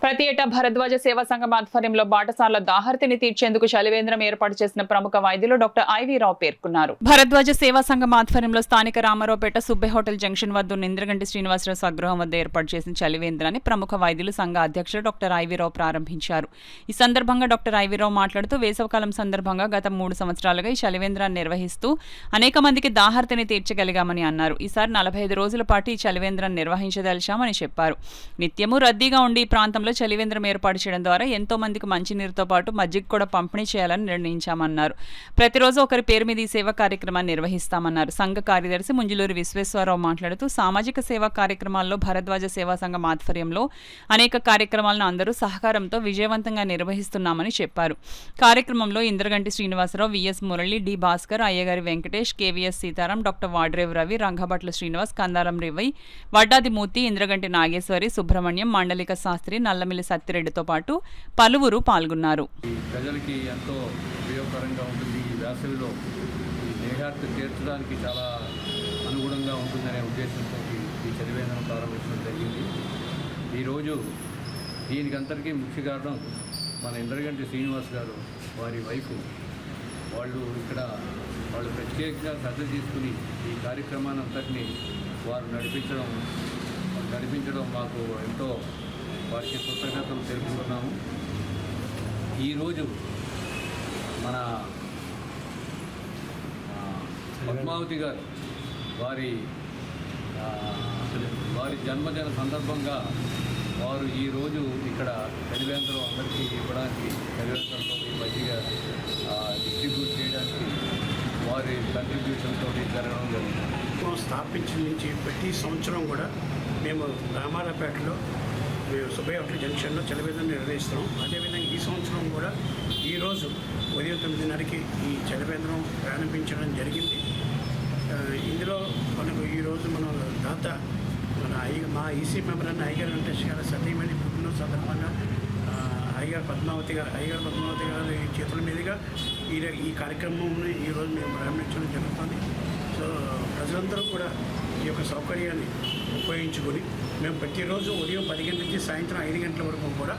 ప్రతి ఏటా భరద్వాజ సేవా సంఘం ఆధ్వర్యంలో బాటసార్ల దాహర్తిని తీర్చేందుకు చలివేంద్రం ఏర్పాటు చేసిన ప్రముఖ వైద్యులు డాక్టర్ ఐవి రావు పేర్కొన్నారు. భరద్వాజ సేవా సంఘం ఆధ్వర్యంలో స్థానిక రామారావుపేట సుబ్బే హోటల్ జంక్షన్ వద్ద ఉన్న ఇంద్రగంటి శ్రీనివాసరావు స్వగృహం వద్ద ఏర్పాటు చేసిన చలివేంద్రాన్ని ప్రముఖ వైద్యులు సంఘ అధ్యక్షుడు డాక్టర్ ఐవి రావు ప్రారంభించారు. ఈ సందర్భంగా డాక్టర్ ఐవి రావు మాట్లాడుతూ వేసవకాలం సందర్భంగా గత 3 సంవత్సరాలుగా ఈ చలివేంద్రాన్ని నిర్వహిస్తూ అనేక మందికి దాహర్తిని తీర్చగలిగామని అన్నారు. ఈసారి 45 రోజుల పాటు ఈ చలివేంద్రాన్ని నిర్వహించదలిచామని చెప్పారు. నిత్యము రద్దీగా ఉండి ఈ ప్రాంతంలో చలివేంద్రం ఏర్పాటు చేయడం ద్వారా ఎంతో మందికి మంచినీరుతో పాటు మజ్జిగ కూడా పంపిణీ చేయాలని నిర్ణయించామన్నారు. ప్రతిరోజు ఒకరి పేరు మీద ఈ సేవా కార్యక్రమాన్ని నిర్వహిస్తామన్నారు. సంఘ కార్యదర్శి ముంజులూరి విశ్వేశ్వరరావు మాట్లాడుతూ సామాజిక సేవా కార్యక్రమాల్లో భరద్వాజ సేవా సంఘం ఆధ్వర్యంలో అనేక కార్యక్రమాలను అందరూ సహకారంతో విజయవంతంగా నిర్వహిస్తున్నామని చెప్పారు. కార్యక్రమంలో ఇంద్రగంటి శ్రీనివాసరావు, విఎస్ మురళి, డి భాస్కర్, అయ్యగారి వెంకటేష్, కేవీఎస్ సీతారాం, డాక్టర్ వాడ్రేవ్ రవి, రంగభట్ల శ్రీనివాస్, కందారం రివై, వడ్డాది మూర్తి, ఇంద్రగంటి నాగేశ్వరి, సుబ్రహ్మణ్యం, మండలిక శాస్త్రి, నల్లమిల్లి సత్తిరెడ్డితో పాటు పలువురు పాల్గొన్నారు. ప్రజలకి ఎంతో ఉపయోగకరంగా ఉంటుంది. ఈ వేసవిలో ఈ దేహార్తి తీర్చడానికి చాలా అనుగుణంగా ఉంటుందనే ఉద్దేశంతో ఈ చలివేంద్రం ప్రారంభించడం జరిగింది. ఈరోజు దీనికంతటికీ ముఖ్య కారణం మన ఇంద్రగంటి శ్రీనివాస్ గారు, వారి వైఫ్. వాళ్ళు ప్రత్యేకంగా శ్రద్ధ తీసుకుని ఈ కార్యక్రమాన్ని అంతటినీ వారు నడిపించడం మాకు ఎంతో వారికి కృతజ్ఞతలు తెలుపుతున్నాము. ఈరోజు మన పద్మావతి గారు వారి జన్మదిన సందర్భంగా వారు ఈరోజు ఇక్కడ చలివేంద్రం అందరికీ ఇవ్వడానికి, చలివేంద్రంతో మజ్జిగ డిస్ట్రిబ్యూట్ చేయడానికి వారి కంట్రిబ్యూషన్తో జరగడం జరిగింది. స్థాపించిన నుంచి ప్రతి సంవత్సరం కూడా మేము రామారావుపేటలో సుబ్బే హోటల్ జంక్షన్లో చలివేంద్రం నిర్వహిస్తున్నాం. అదేవిధంగా ఈ సంవత్సరం కూడా ఈరోజు ఉదయం 9:30కి ఈ చలివేంద్రం ప్రారంభించడం జరిగింది. ఇందులో మనకు ఈరోజు మన దాత మా ఈసీ మెంబర్ అన్న అయ్యగారు వెంకటేష్ గారు సతీమణి పుట్టినరోజు సందర్భంగా అయ్యగారు పద్మావతి గారి చేతుల మీదుగా ఈ కార్యక్రమంని ఈరోజు మేము ప్రారంభించడం జరుగుతుంది. సో ప్రజలందరూ కూడా ఈ యొక్క సౌకర్యాన్ని ఉపయోగించుకొని మేము ప్రతిరోజు ఉదయం 10 గంటల నుంచి సాయంత్రం 5 గంటల వరకు కూడా